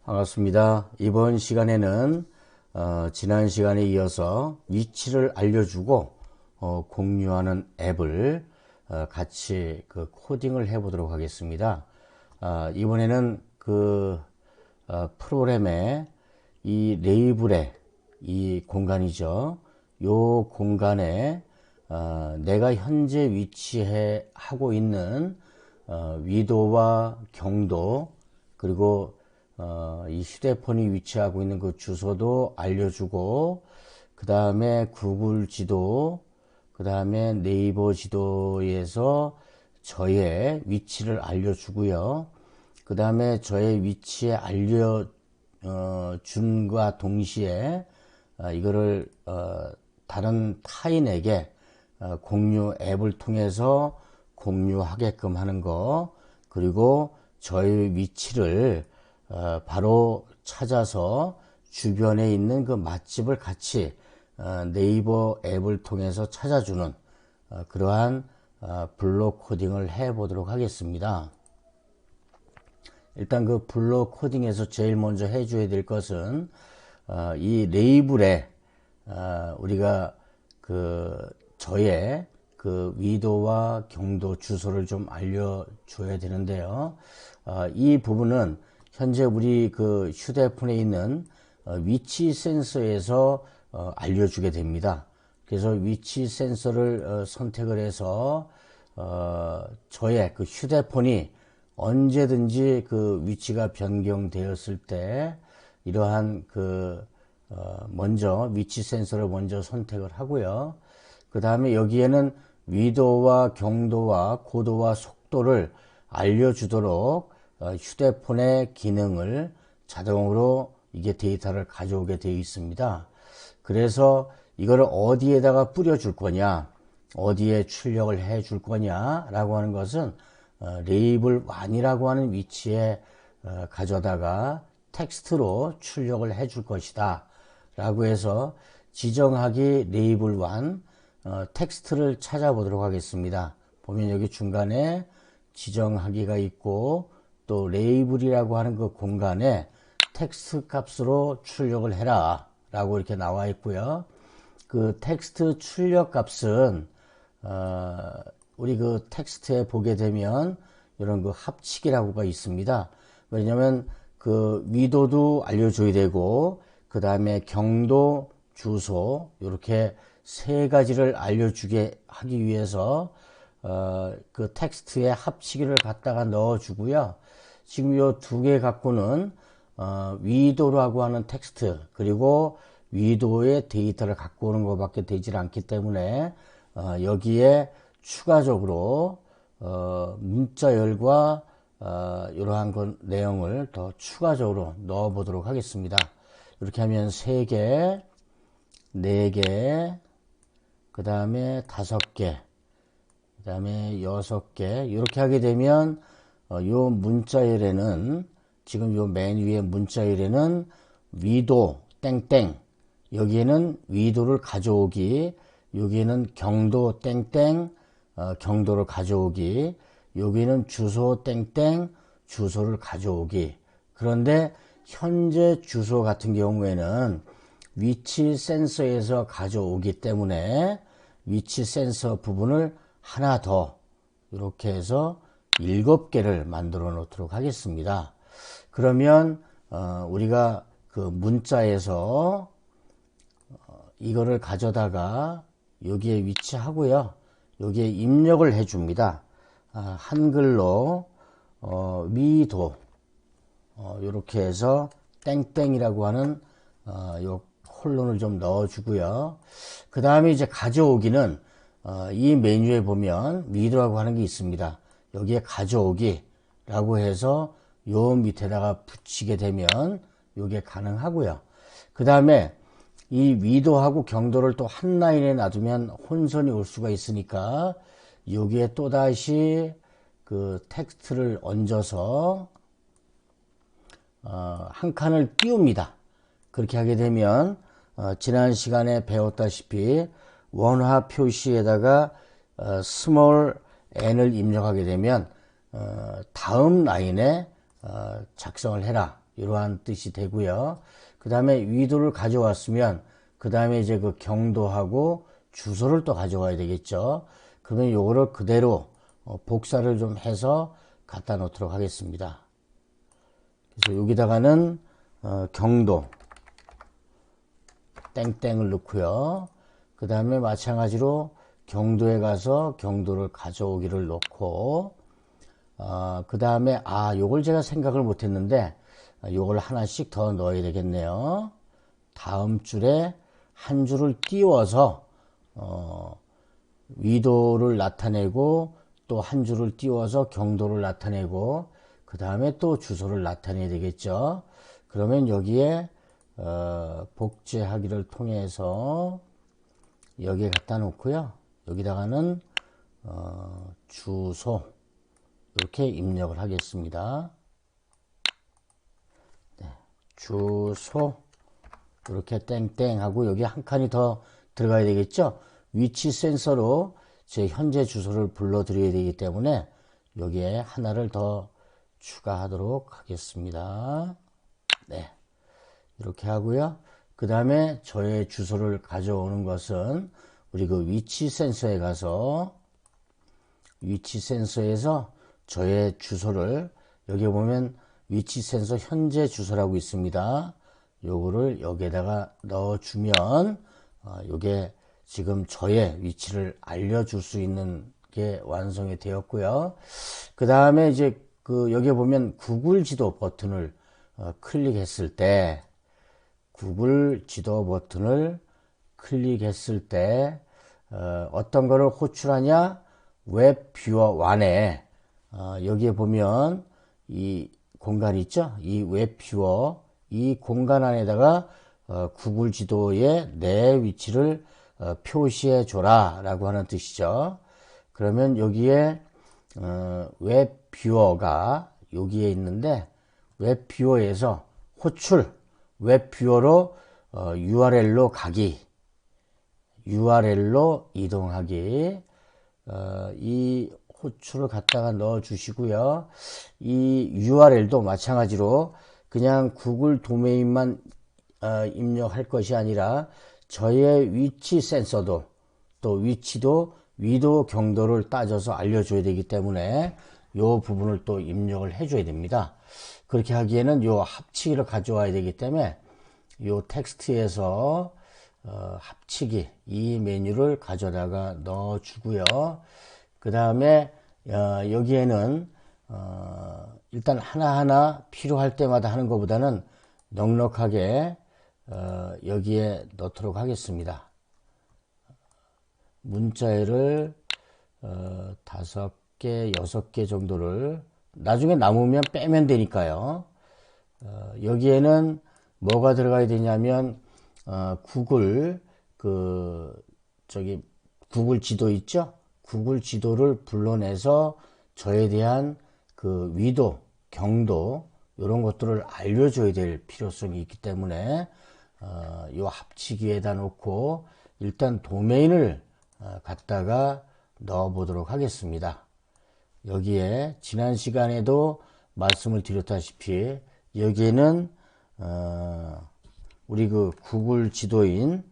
반갑습니다. 이번 시간에는 지난 시간에 이어서 위치를 알려주고 공유하는 앱을 같이 그 코딩을 해 보도록 하겠습니다. 이번에는 그 프로그램의 이 레이블의 이 공간이죠. 요 공간에 내가 현재 위치해 하고 있는 위도와 경도, 그리고 이 휴대폰이 위치하고 있는 그 주소도 알려주고, 그 다음에 구글 지도, 그 다음에 네이버 지도에서 저의 위치를 알려주고요. 그 다음에 저의 위치에 알려준과 동시에 이거를 다른 타인에게 공유 앱을 통해서 공유하게끔 하는 거, 그리고 저의 위치를 바로 찾아서 주변에 있는 그 맛집을 같이 네이버 앱을 통해서 찾아주는 그러한 블록 코딩을 해 보도록 하겠습니다. 일단 그 블록 코딩에서 제일 먼저 해줘야 될 것은 이 레이블에 우리가 그 저의 그 위도와 경도 주소를 좀 알려줘야 되는데요. 이 부분은 현재 우리 그 휴대폰에 있는 위치 센서에서 알려주게 됩니다. 그래서 위치 센서를 선택을 해서 저의 그 휴대폰이 언제든지 그 위치가 변경되었을 때 이러한 그 먼저 위치 센서를 먼저 선택을 하고요. 그 다음에 여기에는 위도와 경도와 고도와 속도를 알려주도록 휴대폰의 기능을 자동으로 이게 데이터를 가져오게 되어 있습니다. 그래서 이거를 어디에다가 뿌려줄 거냐, 어디에 출력을 해 줄 거냐 라고 하는 것은 레이블 1이라고 하는 위치에 가져다가 텍스트로 출력을 해 줄 것이다 라고 해서 지정하기 레이블 1 텍스트를 찾아보도록 하겠습니다. 보면 여기 중간에 지정하기가 있고, 또 레이블이라고 하는 그 공간에 텍스트 값으로 출력을 해라 라고 이렇게 나와 있고요. 그 텍스트 출력 값은 우리 그 텍스트에 보게 되면 이런 그 합치기라고가 있습니다. 왜냐면 그 위도도 알려줘야 되고, 그 다음에 경도, 주소, 이렇게 세 가지를 알려주게 하기 위해서 그 텍스트에 합치기를 갖다가 넣어주고요. 지금 요 두 개 갖고는 위도라고 하는 텍스트, 그리고 위도의 데이터를 갖고 오는 것밖에 되질 않기 때문에 여기에 추가적으로 문자열과 이러한 내용을 더 추가적으로 넣어 보도록 하겠습니다. 이렇게 하면 3개, 4개, 그 다음에 5개, 그 다음에 6개, 이렇게 하게 되면 요 문자열에는, 지금 요 맨 위에 문자열에는 위도 땡땡, 여기에는 위도를 가져오기, 여기에는 경도 땡땡, 경도를 가져오기, 여기는 주소 땡땡, 주소를 가져오기. 그런데 현재 주소 같은 경우에는 위치 센서에서 가져오기 때문에 위치 센서 부분을 하나 더 이렇게 해서 7개를 만들어 놓도록 하겠습니다. 그러면 우리가 그 문자에서 이거를 가져다가 여기에 위치하고요, 여기에 입력을 해 줍니다. 한글로 위도 이렇게 해서 땡땡이라고 하는 요 콜론을 좀 넣어 주고요. 그 다음에 이제 가져오기는 이 메뉴에 보면 위도라고 하는 게 있습니다. 여기에 가져오기 라고 해서 요 밑에다가 붙이게 되면 요게 가능하고요. 그 다음에 이 위도하고 경도를 또 한 라인에 놔두면 혼선이 올 수가 있으니까 여기에 또다시 그 텍스트를 얹어서 한 칸을 띄웁니다. 그렇게 하게 되면 지난 시간에 배웠다시피 원화 표시에다가 스몰 n을 입력하게 되면 다음 라인에 작성을 해라 이러한 뜻이 되고요. 그 다음에 위도를 가져왔으면 그 다음에 이제 그 경도하고 주소를 또 가져와야 되겠죠. 그러면 요거를 그대로 복사를 좀 해서 갖다 놓도록 하겠습니다. 그래서 여기다가는 경도 땡땡을 넣고요. 그 다음에 마찬가지로 경도에 가서 경도를 가져오기를 넣고 그 다음에 요걸 제가 생각을 못했는데 요걸 하나씩 더 넣어야 되겠네요. 다음 줄에 한 줄을 띄워서 위도를 나타내고 또 한 줄을 띄워서 경도를 나타내고 그 다음에 또 주소를 나타내야 되겠죠. 그러면 여기에 복제하기를 통해서 여기에 갖다 놓고요. 여기다가는 주소 이렇게 입력을 하겠습니다. 네, 주소 이렇게 땡땡 하고 여기 한 칸이 더 들어가야 되겠죠. 위치 센서로 제 현재 주소를 불러 드려야 되기 때문에 여기에 하나를 더 추가하도록 하겠습니다. 네, 이렇게 하고요. 그 다음에 저의 주소를 가져오는 것은 우리 그 위치 센서에 가서 위치 센서에서 저의 주소를 여기 보면 위치 센서 현재 주소라고 있습니다. 요거를 여기에다가 넣어주면 요게 지금 저의 위치를 알려줄 수 있는 게 완성이 되었고요. 그 다음에 이제 그 여기 보면 구글 지도 버튼을 클릭했을 때 구글 지도 버튼을 클릭했을 때 어떤 거를 호출하냐? 웹 뷰어 1에 여기에 보면 이 공간 있죠? 이 웹 뷰어 이 공간 안에다가 구글 지도에 내 위치를 표시해 줘라 라고 하는 뜻이죠. 그러면 여기에 웹 뷰어가 여기에 있는데 웹 뷰어에서 호출 웹 뷰어로 URL로 가기 URL로 이동하기 이 호출을 갖다가 넣어 주시고요. 이 URL도 마찬가지로 그냥 구글 도메인만 입력할 것이 아니라 저의 위치 센서도 또 위치도 위도 경도를 따져서 알려줘야 되기 때문에 이 부분을 또 입력을 해줘야 됩니다. 그렇게 하기에는 이 합치기를 가져와야 되기 때문에 이 텍스트에서 합치기 이 메뉴를 가져다가 넣어주고요. 그 다음에 여기에는 일단 하나하나 필요할 때마다 하는 것보다는 넉넉하게 여기에 넣도록 하겠습니다. 문자열을 5개, 6개 정도를 나중에 남으면 빼면 되니까요. 여기에는 뭐가 들어가야 되냐면 구글 구글 지도 있죠? 구글 지도를 불러내서 저에 대한 그 위도, 경도 이런 것들을 알려줘야 될 필요성이 있기 때문에 이 합치기에다 놓고 일단 도메인을 갖다가 넣어 보도록 하겠습니다. 여기에 지난 시간에도 말씀을 드렸다시피 여기에는 우리 그 구글 지도인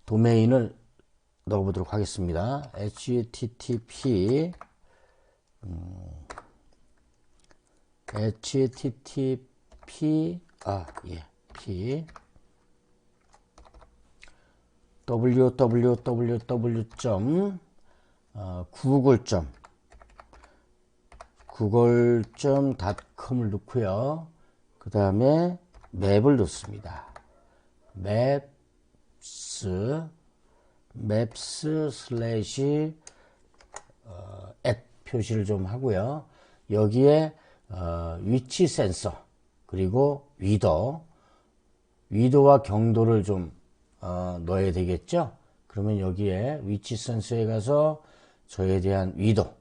도메인을 넣어 보도록 하겠습니다. http www.google.com을 넣고요. 그 다음에 맵을 넣습니다. maps 슬래시 at 표시를 좀 하고요. 여기에 위치 센서 그리고 위도와 경도를 좀 넣어야 되겠죠. 그러면 여기에 위치 센서에 가서 저에 대한 위도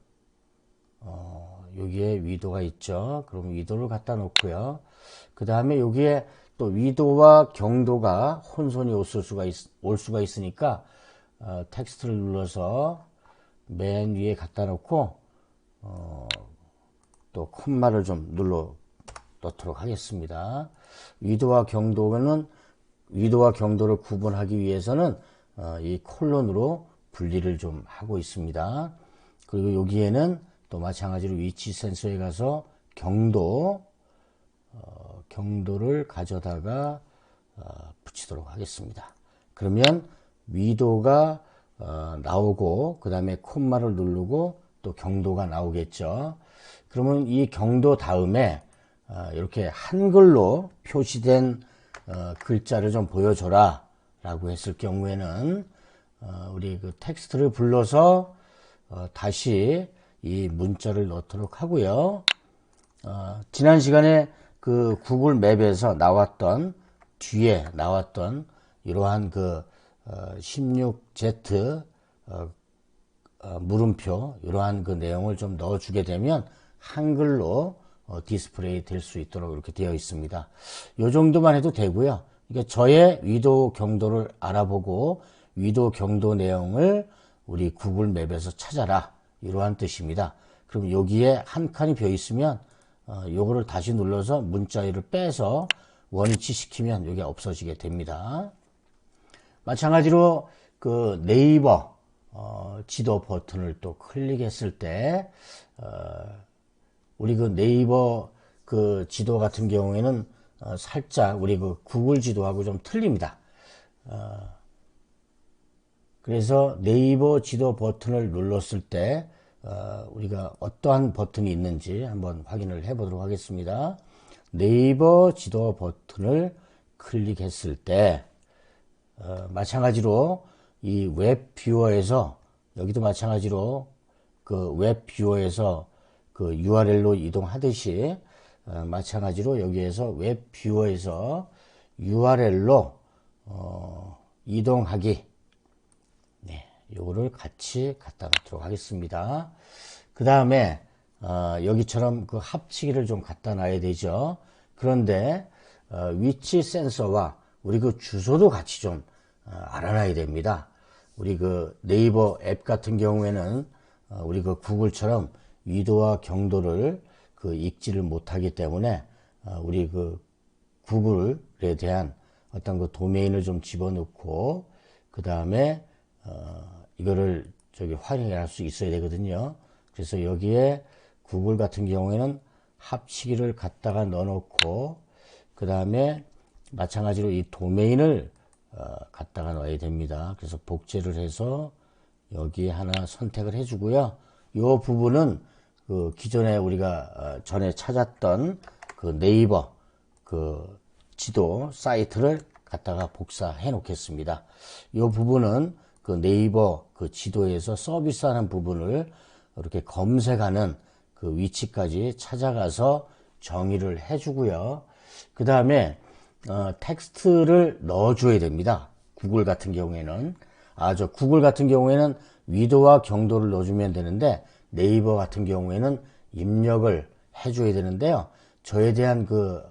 여기에 위도가 있죠. 그럼 위도를 갖다 놓고요. 그 다음에 여기에 또 위도와 경도가 혼선이 올 수가 있으니까 텍스트를 눌러서 맨 위에 갖다 놓고 또 콤마를 좀 눌러 넣도록 하겠습니다. 위도와 경도를 구분하기 위해서는 이 콜론으로 분리를 좀 하고 있습니다. 그리고 여기에는 또 마찬가지로 위치 센서에 가서 경도를 가져다가 붙이도록 하겠습니다. 그러면 위도가 나오고 그 다음에 콤마를 누르고 또 경도가 나오겠죠. 그러면 이 경도 다음에 이렇게 한글로 표시된 글자를 좀 보여줘라 라고 했을 경우에는 우리 그 텍스트를 불러서 다시 이 문자를 넣도록 하고요. 지난 시간에 그 구글 맵에서 뒤에 나왔던 이러한 그 16Z 물음표 이러한 그 내용을 좀 넣어주게 되면 한글로 디스플레이 될 수 있도록 이렇게 되어 있습니다. 이 정도만 해도 되고요. 그러니까 저의 위도 경도를 알아보고 위도 경도 내용을 우리 구글 맵에서 찾아라 이러한 뜻입니다. 그럼 여기에 한 칸이 비어 있으면 요거를 다시 눌러서 문자열을 빼서 원위치 시키면 이게 없어지게 됩니다. 마찬가지로 그 네이버 지도 버튼을 또 클릭했을 때 우리 그 네이버 그 지도 같은 경우에는 살짝 우리 그 구글 지도하고 좀 틀립니다. 그래서 네이버 지도 버튼을 눌렀을 때 우리가 어떠한 버튼이 있는지 한번 확인을 해 보도록 하겠습니다. 네이버 지도 버튼을 클릭했을 때 마찬가지로 이 웹 뷰어에서 여기도 마찬가지로 그 웹 뷰어에서 그 URL로 이동하듯이 마찬가지로 여기에서 웹 뷰어에서 URL로 이동하기 요거를 같이 갖다 놓도록 하겠습니다. 그 다음에 여기처럼 그 합치기를 좀 갖다 놔야 되죠. 그런데 위치 센서와 우리 그 주소도 같이 좀 알아놔야 됩니다. 우리 그 네이버 앱 같은 경우에는 우리 그 구글처럼 위도와 경도를 그 읽지를 못하기 때문에 우리 그 구글에 대한 어떤 그 도메인을 좀 집어넣고 그 다음에 이거를 활용할 수 있어야 되거든요. 그래서 여기에 구글 같은 경우에는 합치기를 갖다가 넣어놓고 그 다음에 마찬가지로 이 도메인을 갖다가 넣어야 됩니다. 그래서 복제를 해서 여기에 하나 선택을 해주고요. 이 부분은 그 기존에 우리가 전에 찾았던 그 네이버 그 지도 사이트를 갖다가 복사해 놓겠습니다. 이 부분은 그 네이버 그 지도에서 서비스하는 부분을 이렇게 검색하는 그 위치까지 찾아가서 정의를 해주고요. 그 다음에 텍스트를 넣어줘야 됩니다. 구글 같은 경우에는 구글 같은 경우에는 위도와 경도를 넣어주면 되는데 네이버 같은 경우에는 입력을 해줘야 되는데요. 저에 대한 그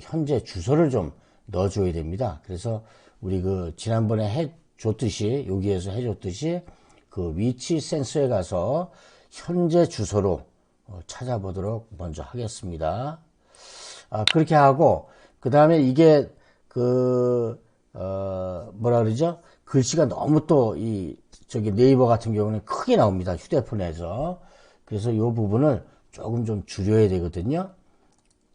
현재 주소를 좀 넣어줘야 됩니다. 그래서 우리 그 지난번에 여기에서 해줬듯이 그 위치 센서에 가서 현재 주소로 찾아보도록 먼저 하겠습니다. 그렇게 하고 그 다음에 이게 뭐라 그러죠? 글씨가 너무 또 네이버 같은 경우는 크게 나옵니다. 휴대폰에서. 그래서 이 부분을 조금 좀 줄여야 되거든요.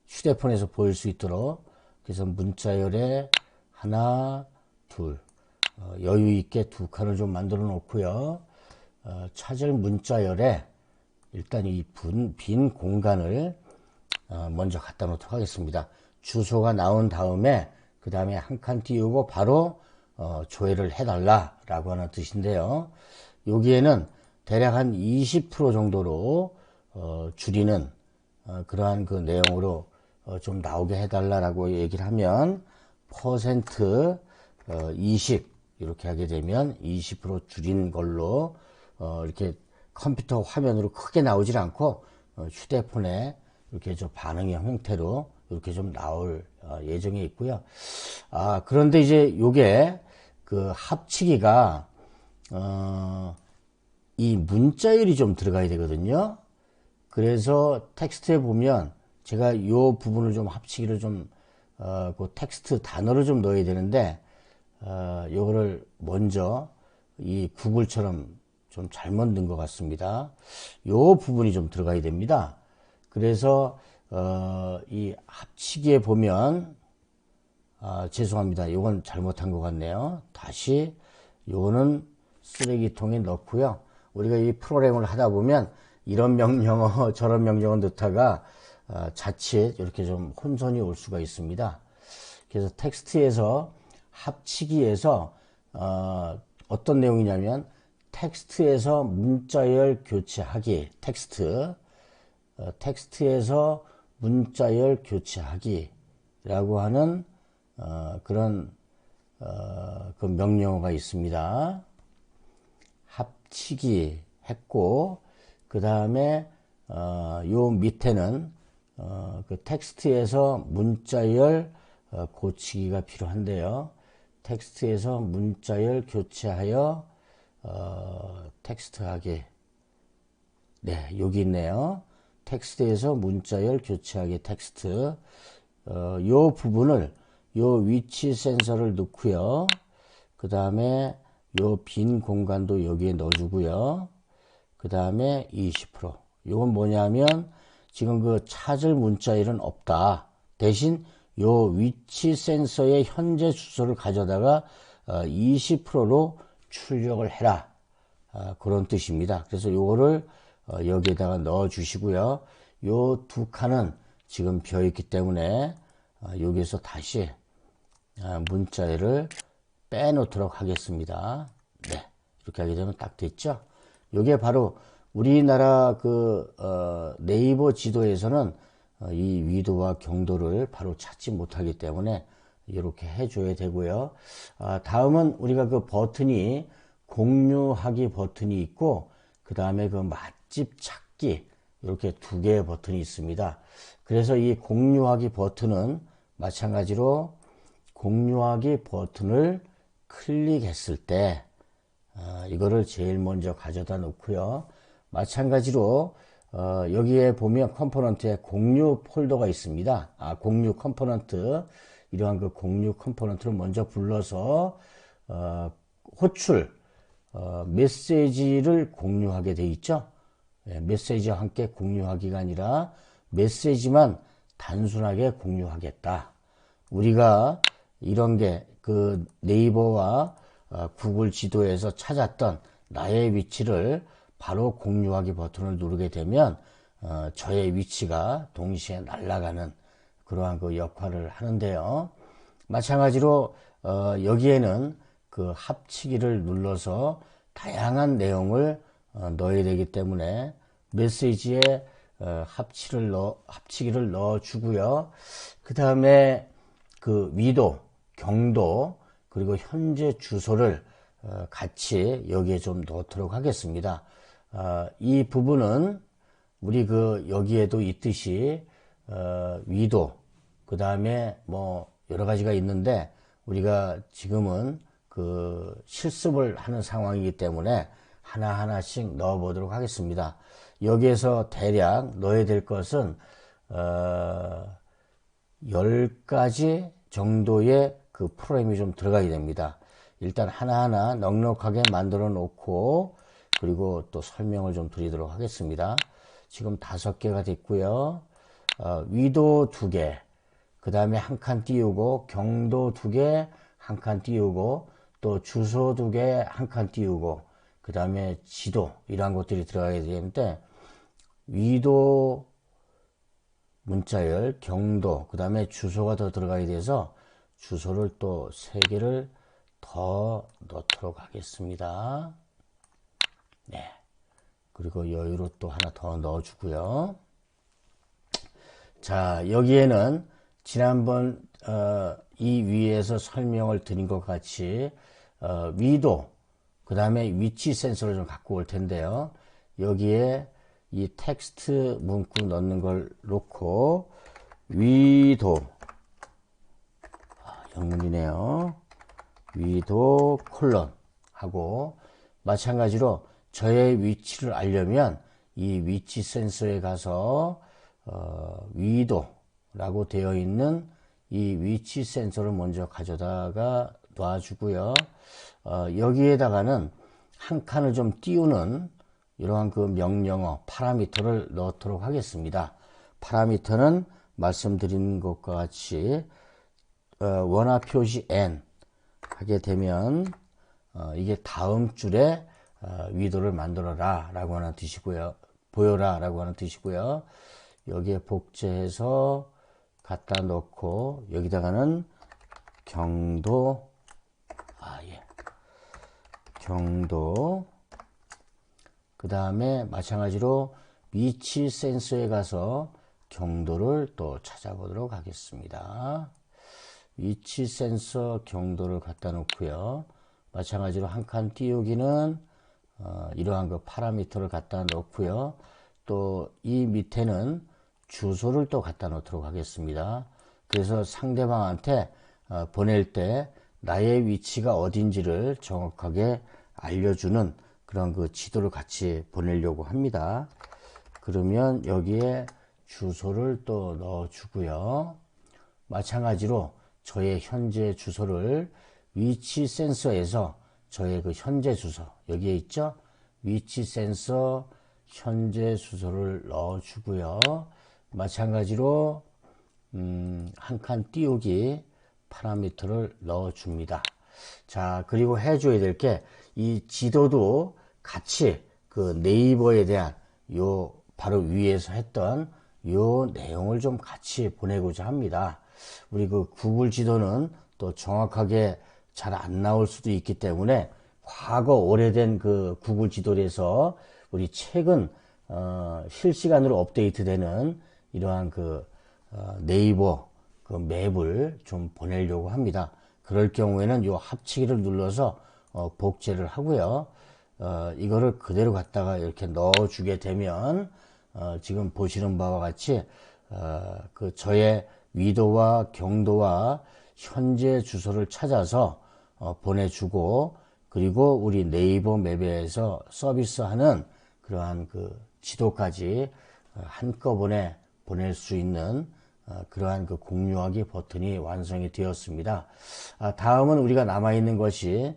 휴대폰에서 보일 수 있도록. 그래서 문자열에 하나, 둘, 여유 있게 두 칸을 좀 만들어 놓고요. 찾을 문자열에 일단 이 빈 공간을 먼저 갖다 놓도록 하겠습니다. 주소가 나온 다음에 그 다음에 한 칸 띄우고 바로 조회를 해달라 라고 하는 뜻인데요. 여기에는 대략 한 20% 정도로 줄이는 그러한 그 내용으로 좀 나오게 해달라라고 얘기를 하면 퍼센트 20 이렇게 하게 되면 20% 줄인 걸로 이렇게 컴퓨터 화면으로 크게 나오질 않고 휴대폰에 이렇게 좀 반응형 형태로 이렇게 좀 나올 예정에 있고요. 그런데 이제 요게 그 합치기가 이 문자열이 좀 들어가야 되거든요. 그래서 텍스트에 보면 제가 요 부분을 좀 합치기를 그 텍스트 단어를 좀 넣어야 되는데, 요거를 먼저 이 구글처럼 좀 잘못 넣은 것 같습니다. 요 부분이 좀 들어가야 됩니다. 그래서, 이 합치기에 보면, 죄송합니다. 요건 잘못한 것 같네요. 다시, 요거는 쓰레기통에 넣고요. 우리가 이 프로그램을 하다 보면 이런 명령어, 저런 명령어 넣다가 자칫 이렇게 좀 혼선이 올 수가 있습니다. 그래서 텍스트에서 합치기에서 어떤 내용이냐면 텍스트에서 문자열 교체하기, 텍스트에서 문자열 교체하기라고 하는 그런 그 명령어가 있습니다. 합치기 했고, 그 다음에 요 밑에는 그 텍스트에서 문자열 고치기가 필요한데요. 텍스트에서 문자열 교체하여 텍스트하기. 네, 여기 있네요. 텍스트에서 문자열 교체하기 텍스트. 요 부분을 요 위치 센서를 넣고요. 그 다음에 요 빈 공간도 여기에 넣어주고요. 그 다음에 20%. 요건 뭐냐면 지금 그 찾을 문자열은 없다. 대신 요 위치 센서의 현재 주소를 가져다가 20%로 출력을 해라. 그런 뜻입니다. 그래서 요거를 여기에다가 넣어 주시고요. 요 두 칸은 지금 비어 있기 때문에 여기에서 다시 문자열을 빼놓도록 하겠습니다. 네, 이렇게 하게 되면 딱 됐죠. 이게 바로 우리나라 네이버 지도에서는 이 위도와 경도를 바로 찾지 못하기 때문에 이렇게 해줘야 되고요. 다음은 우리가 그 버튼이 공유하기 버튼이 있고, 그 다음에 그 맛집 찾기, 이렇게 두 개의 버튼이 있습니다. 그래서 이 공유하기 버튼은 마찬가지로 공유하기 버튼을 클릭했을 때 이거를 제일 먼저 가져다 놓고요. 마찬가지로 여기에 보면 컴포넌트에 공유 폴더가 있습니다. 공유 컴포넌트, 이러한 그 공유 컴포넌트를 먼저 불러서 호출 메시지를 공유하게 돼 있죠. 메시지와 함께 공유하기가 아니라 메시지만 단순하게 공유하겠다. 우리가 이런 게 그 네이버와 구글 지도에서 찾았던 나의 위치를 바로 공유하기 버튼을 누르게 되면 저의 위치가 동시에 날아가는 그러한 그 역할을 하는데요. 마찬가지로 여기에는 그 합치기를 눌러서 다양한 내용을 넣어야 되기 때문에 메시지에 합치기를 넣어 주고요. 그 다음에 그 위도, 경도, 그리고 현재 주소를 같이 여기에 좀 넣도록 하겠습니다. 이 부분은 우리 여기에도 있듯이 위도, 그 다음에 뭐 여러 가지가 있는데 우리가 지금은 그 실습을 하는 상황이기 때문에 하나하나씩 넣어 보도록 하겠습니다. 여기에서 대략 넣어야 될 것은 10가지 정도의 그 프로그램이 좀 들어가야 됩니다. 일단 하나하나 넉넉하게 만들어 놓고 그리고 또 설명을 좀 드리도록 하겠습니다. 지금 5개가 됐고요. 위도 2개, 그 다음에 한 칸 띄우고, 경도 2개, 한 칸 띄우고, 또 주소 2개, 한 칸 띄우고, 그 다음에 지도, 이런 것들이 들어가야 되는데, 위도 문자열, 경도, 그 다음에 주소가 더 들어가야 돼서 주소를 또 3개를 더 넣도록 하겠습니다. 네. 그리고 여유로 또 하나 더 넣어주고요. 자, 여기에는 지난번 이 위에서 설명을 드린 것 같이 위도, 그 다음에 위치 센서를 좀 갖고 올 텐데요. 여기에 이 텍스트 문구 넣는 걸 놓고 위도, 영문이네요. 위도 콜론 하고, 마찬가지로 저의 위치를 알려면 이 위치 센서에 가서 위도라고 되어 있는 이 위치 센서를 먼저 가져다가 놔주고요. 여기에다가는 한 칸을 좀 띄우는 이러한 그 명령어 파라미터를 넣도록 하겠습니다. 파라미터는 말씀드린 것과 같이 원화 표시 n 하게 되면 이게 다음 줄에 위도를 만들어라 라고 하는 뜻이고요. 보여라 라고 하는 뜻이고요. 여기에 복제해서 갖다 놓고 여기다가는 경도 경도 그 다음에 마찬가지로 위치 센서에 가서 경도를 또 찾아보도록 하겠습니다. 위치 센서 경도를 갖다 놓고요. 마찬가지로 한 칸 띄우기는 이러한 그 파라미터를 갖다 놓고요. 또 이 밑에는 주소를 또 갖다 놓도록 하겠습니다. 그래서 상대방한테 보낼 때 나의 위치가 어딘지를 정확하게 알려주는 그런 그 지도를 같이 보내려고 합니다. 그러면 여기에 주소를 또 넣어주고요. 마찬가지로 저의 현재 주소를 위치 센서에서 저의 그 현재 주소 여기에 있죠? 위치 센서 현재 주소를 넣어주고요. 마찬가지로 한 칸 띄우기 파라미터를 넣어줍니다. 자, 그리고 해줘야 될 게 이 지도도 같이 그 네이버에 대한 요 바로 위에서 했던 요 내용을 좀 같이 보내고자 합니다. 우리 그 구글 지도는 또 정확하게 잘 안 나올 수도 있기 때문에 과거 오래된 그 구글 지도에서 우리 최근 실시간으로 업데이트되는 이러한 그 네이버 그 맵을 좀 보내려고 합니다. 그럴 경우에는 요 합치기를 눌러서 복제를 하고요. 이거를 그대로 갖다가 이렇게 넣어주게 되면 지금 보시는 바와 같이 그 저의 위도와 경도와 현재 주소를 찾아서 보내주고 그리고 우리 네이버 맵에서 서비스하는 그러한 그 지도까지 한꺼번에 보낼 수 있는 그러한 그 공유하기 버튼이 완성이 되었습니다. 다음은 우리가 남아있는 것이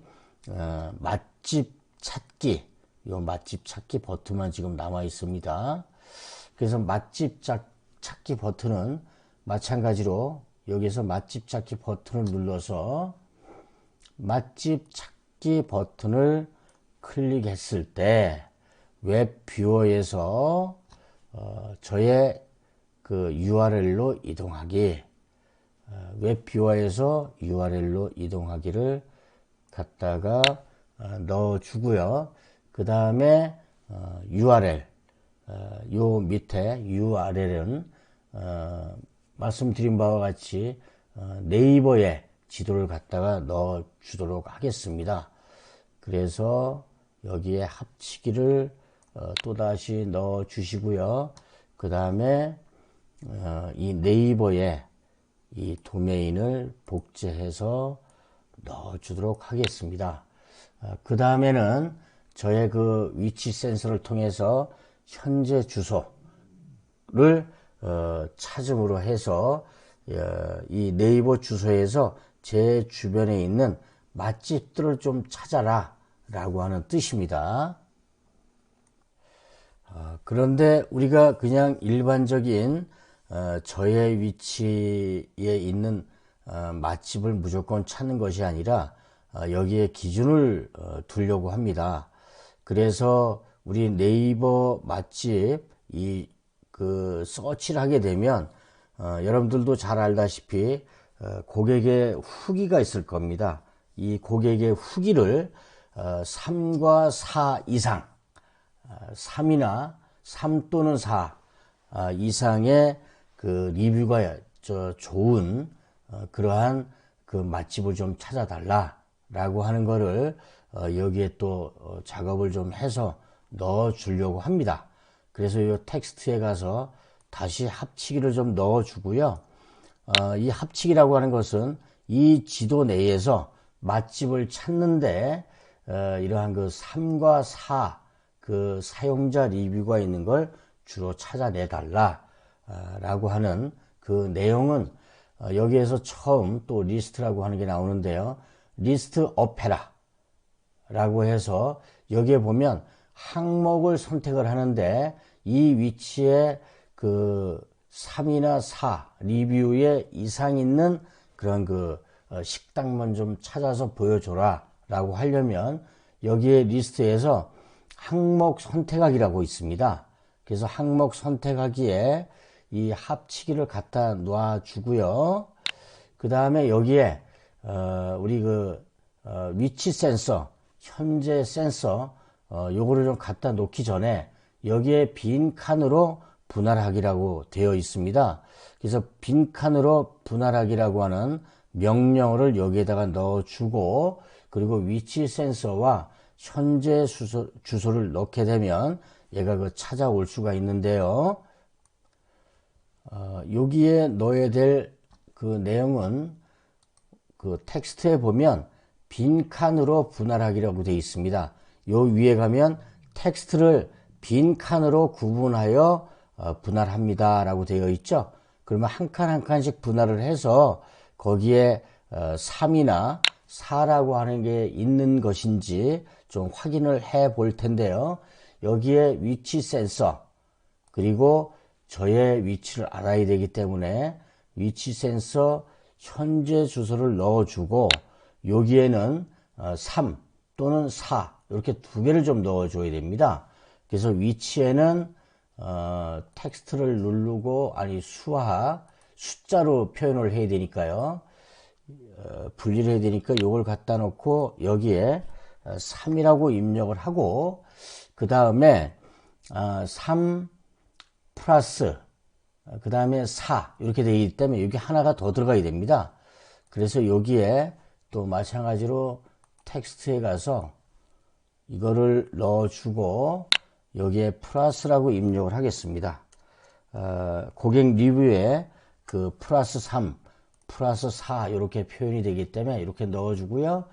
맛집 찾기 요 맛집 찾기 버튼만 지금 남아 있습니다. 그래서 맛집 찾기 버튼은 마찬가지로 여기서 맛집 찾기 버튼을 눌러서 맛집 찾기 버튼을 클릭했을 때 웹 뷰어에서 저의 그 URL로 이동하기 웹 뷰어에서 URL로 이동하기를 갖다가 넣어 주고요. 그 다음에 URL 요 밑에 URL은 말씀드린 바와 같이 네이버에 지도를 갖다가 넣어 주도록 하겠습니다. 그래서 여기에 합치기를 또다시 넣어 주시고요. 그 다음에 이 네이버에 이 도메인을 복제해서 넣어 주도록 하겠습니다. 그 다음에는 저의 그 위치 센서를 통해서 현재 주소를 찾음으로 해서 이 네이버 주소에서 제 주변에 있는 맛집들을 좀 찾아라 라고 하는 뜻입니다. 그런데 우리가 그냥 일반적인 저의 위치에 있는 맛집을 무조건 찾는 것이 아니라 여기에 기준을 두려고 합니다. 그래서 우리 네이버 맛집 그 서치를 하게 되면 여러분들도 잘 알다시피 고객의 후기가 있을 겁니다. 이 고객의 후기를 3과 4 이상 3이나 3 또는 4 이상의 그 리뷰가 좋은 그러한 그 맛집을 좀 찾아달라 라고 하는 거를 여기에 또 작업을 좀 해서 넣어 주려고 합니다. 그래서 이 텍스트에 가서 다시 합치기를 좀 넣어 주고요. 이 합치기라고 하는 것은 이 지도 내에서 맛집을 찾는데 이러한 그 3과 4 그 사용자 리뷰가 있는 걸 주로 찾아내 달라 라고 하는 그 내용은 여기에서 처음 또 리스트라고 하는 게 나오는데요. 리스트 오페라 라고 해서 여기에 보면 항목을 선택을 하는데 이 위치에 그 3이나 4 리뷰에 이상 있는 그런 그 식당만 좀 찾아서 보여줘라 라고 하려면 여기에 리스트에서 항목 선택하기라고 있습니다. 그래서 항목 선택하기에 이 합치기를 갖다 놔 주고요. 그 다음에 여기에 우리 그 위치 센서, 현재 센서 요거를 좀 갖다 놓기 전에 여기에 빈 칸으로 분할하기라고 되어 있습니다. 그래서 빈 칸으로 분할하기라고 하는 명령어를 여기에다가 넣어주고, 그리고 위치 센서와 현재 주소를 넣게 되면 얘가 그 찾아올 수가 있는데요. 여기에 넣어야 될 그 내용은 그 텍스트에 보면 빈 칸으로 분할하기라고 되어 있습니다. 요 위에 가면 텍스트를 빈 칸으로 구분하여 분할합니다 라고 되어 있죠. 그러면 한 칸 한 칸씩 분할을 해서 거기에 3이나 4라고 하는 게 있는 것인지 좀 확인을 해 볼 텐데요. 여기에 위치 센서, 그리고 저의 위치를 알아야 되기 때문에 위치 센서 현재 주소를 넣어주고, 여기에는 3 또는 4 이렇게 두 개를 좀 넣어줘야 됩니다. 그래서 위치에는 텍스트를 누르고, 아니 숫자로 표현을 해야 되니까요. 분리를 해야 되니까 요걸 갖다 놓고 여기에 3이라고 입력을 하고, 그 다음에 3 플러스 그 다음에 4 이렇게 되기 때문에 여기 하나가 더 들어가야 됩니다. 그래서 여기에 또 마찬가지로 텍스트에 가서 이거를 넣어주고 여기에 플러스라고 입력을 하겠습니다. 고객 리뷰에 그 플러스 3, 플러스 4 이렇게 표현이 되기 때문에 이렇게 넣어주고요.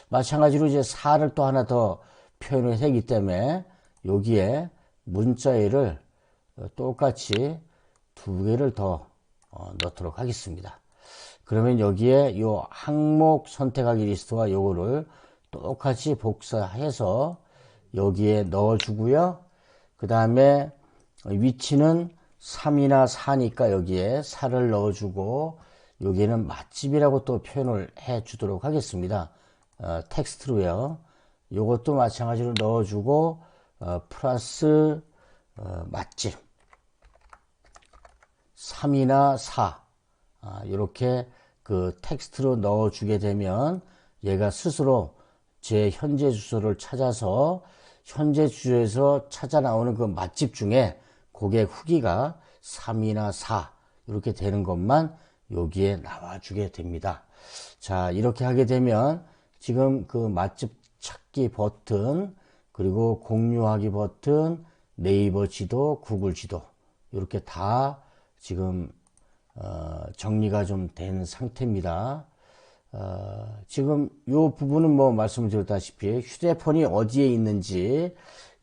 마찬가지로 이제 4를 또 하나 더 표현을 하기 때문에 여기에 문자열을 똑같이 두 개를 더 넣도록 하겠습니다. 그러면 여기에 요 항목 선택하기 리스트와 요거를 똑같이 복사해서 여기에 넣어주고요. 그 다음에 위치는 3이나 4니까 여기에 4를 넣어주고, 여기에는 맛집이라고 또 표현을 해 주도록 하겠습니다. 텍스트로요. 요것도 마찬가지로 넣어주고 플러스 맛집 3이나 4 이렇게 그 텍스트로 넣어주게 되면 얘가 스스로 제 현재 주소를 찾아서 현재 주소에서 찾아 나오는 그 맛집 중에 고객 후기가 3이나 4 이렇게 되는 것만 여기에 나와주게 됩니다. 자, 이렇게 하게 되면 지금 그 맛집 찾기 버튼, 그리고 공유하기 버튼, 네이버 지도, 구글 지도 이렇게 다 지금 정리가 좀 된 상태입니다. 지금 이 부분은 뭐 말씀드렸다시피 휴대폰이 어디에 있는지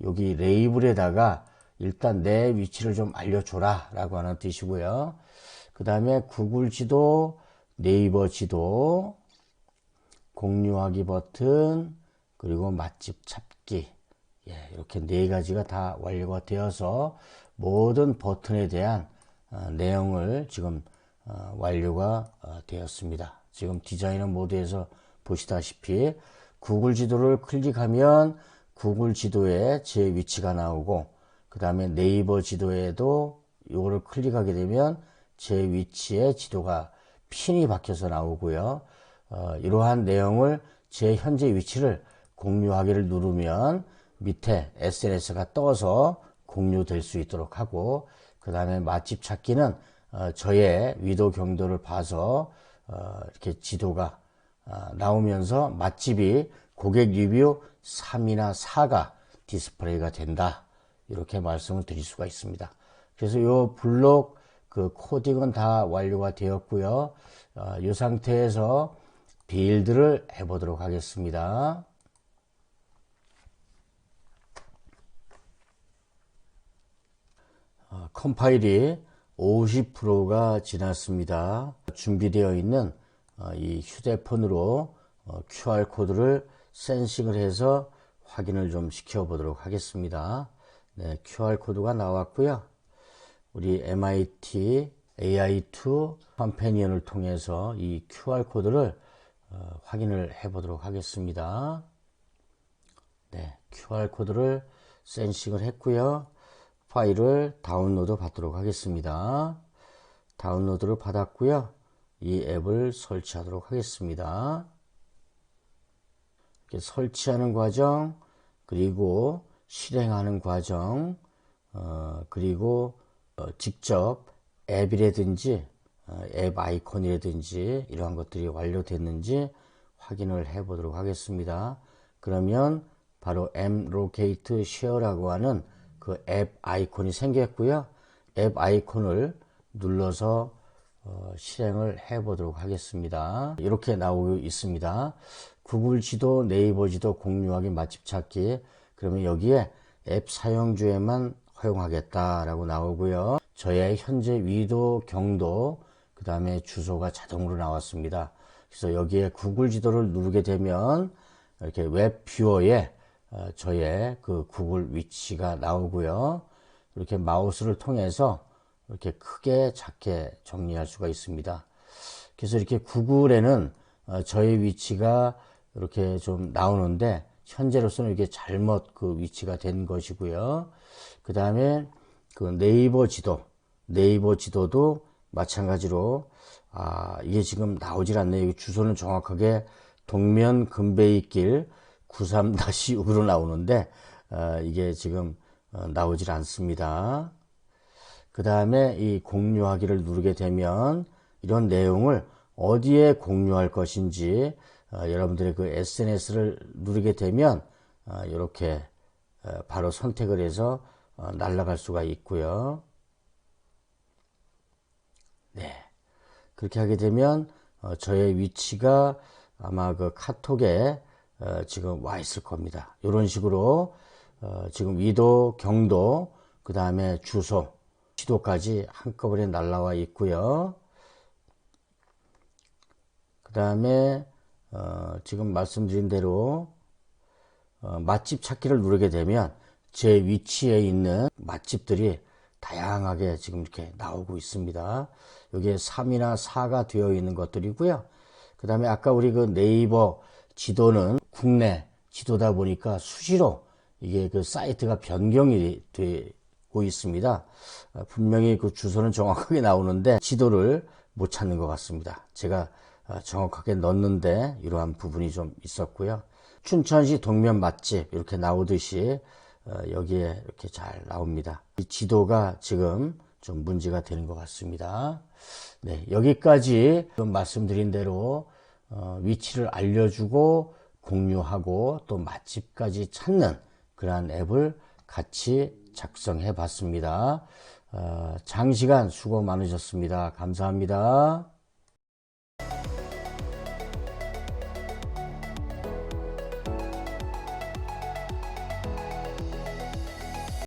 여기 레이블에다가 일단 내 위치를 좀 알려줘라 라고 하는 뜻이고요. 그 다음에 구글 지도, 네이버 지도, 공유하기 버튼, 그리고 맛집 찾기, 이렇게 네 가지가 다 완료가 되어서 모든 버튼에 대한 내용을 지금 완료가 되었습니다. 지금 디자이너 모드에서 보시다시피 구글 지도를 클릭하면 구글 지도에 제 위치가 나오고, 그 다음에 네이버 지도에도 이거를 클릭하게 되면 제 위치에 지도가 핀이 박혀서 나오고요. 이러한 내용을 제 현재 위치를 공유하기를 누르면 밑에 SNS가 떠서 공유될 수 있도록 하고, 그 다음에 맛집 찾기는 저의 위도 경도를 봐서 이렇게 지도가 나오면서 맛집이 고객 리뷰 3이나 4가 디스플레이가 된다, 이렇게 말씀을 드릴 수가 있습니다. 그래서 이 블록 그 코딩은 다 완료가 되었고요. 이 상태에서 빌드를 해보도록 하겠습니다. 컴파일이 50%가 지났습니다. 준비되어 있는 이 휴대폰으로 QR코드를 센싱을 해서 확인을 좀 시켜보도록 하겠습니다. 네, QR코드가 나왔고요. 우리 MIT AI2 컴패니언을 통해서 이 QR코드를 확인을 해 보도록 하겠습니다. 네, QR코드를 센싱을 했고요. 파일을 다운로드 받도록 하겠습니다. 다운로드를 받았고요. 이 앱을 설치하도록 하겠습니다. 이렇게 설치하는 과정, 그리고 실행하는 과정, 그리고 직접 앱이라든지 앱 아이콘이라든지 이러한 것들이 완료됐는지 확인을 해 보도록 하겠습니다. 그러면 바로 mlocate share라고 하는 그 앱 아이콘이 생겼고요. 앱 아이콘을 눌러서 실행을 해 보도록 하겠습니다. 이렇게 나오고 있습니다. 구글 지도, 네이버 지도, 공유하기, 맛집 찾기. 그러면 여기에 앱 사용주에만 허용하겠다라고 나오고요. 저의 현재 위도, 경도, 그 다음에 주소가 자동으로 나왔습니다. 그래서 여기에 구글 지도를 누르게 되면 이렇게 웹 뷰어에 저의 그 구글 위치가 나오고요. 이렇게 마우스를 통해서 이렇게 크게 작게 정리할 수가 있습니다. 그래서 이렇게 구글에는 저의 위치가 이렇게 좀 나오는데 현재로서는 이게 잘못 그 위치가 된 것이고요. 그 다음에 그 네이버 지도도 마찬가지로 이게 지금 나오질 않네요. 여기 주소는 정확하게 동면 금베이길 93-6으로 나오는데 이게 지금 나오질 않습니다. 그 다음에 이 공유하기를 누르게 되면 이런 내용을 어디에 공유할 것인지 여러분들의 그 SNS를 누르게 되면 이렇게 바로 선택을 해서 날아갈 수가 있고요. 네, 그렇게 하게 되면 저의 위치가 아마 그 카톡에 지금 와 있을 겁니다. 이런 식으로 지금 위도, 경도, 그 다음에 주소, 지도까지 한꺼번에 날라와 있고요. 그 다음에 지금 말씀드린 대로 맛집 찾기를 누르게 되면 제 위치에 있는 맛집들이 다양하게 지금 이렇게 나오고 있습니다. 여기에 3이나 4가 되어 있는 것들이고요. 그 다음에 아까 우리 그 네이버 지도는 국내 지도다 보니까 수시로 이게 그 사이트가 변경이 되고 있습니다. 분명히 그 주소는 정확하게 나오는데 지도를 못 찾는 것 같습니다. 제가 정확하게 넣었는데 이러한 부분이 좀 있었고요. 춘천시 동면 맛집 이렇게 나오듯이 여기에 이렇게 잘 나옵니다. 이 지도가 지금 좀 문제가 되는 것 같습니다. 네, 여기까지 말씀드린 대로 위치를 알려주고 공유하고 또 맛집까지 찾는 그러한 앱을 같이 작성해 봤습니다. 장시간 수고 많으셨습니다. 감사합니다.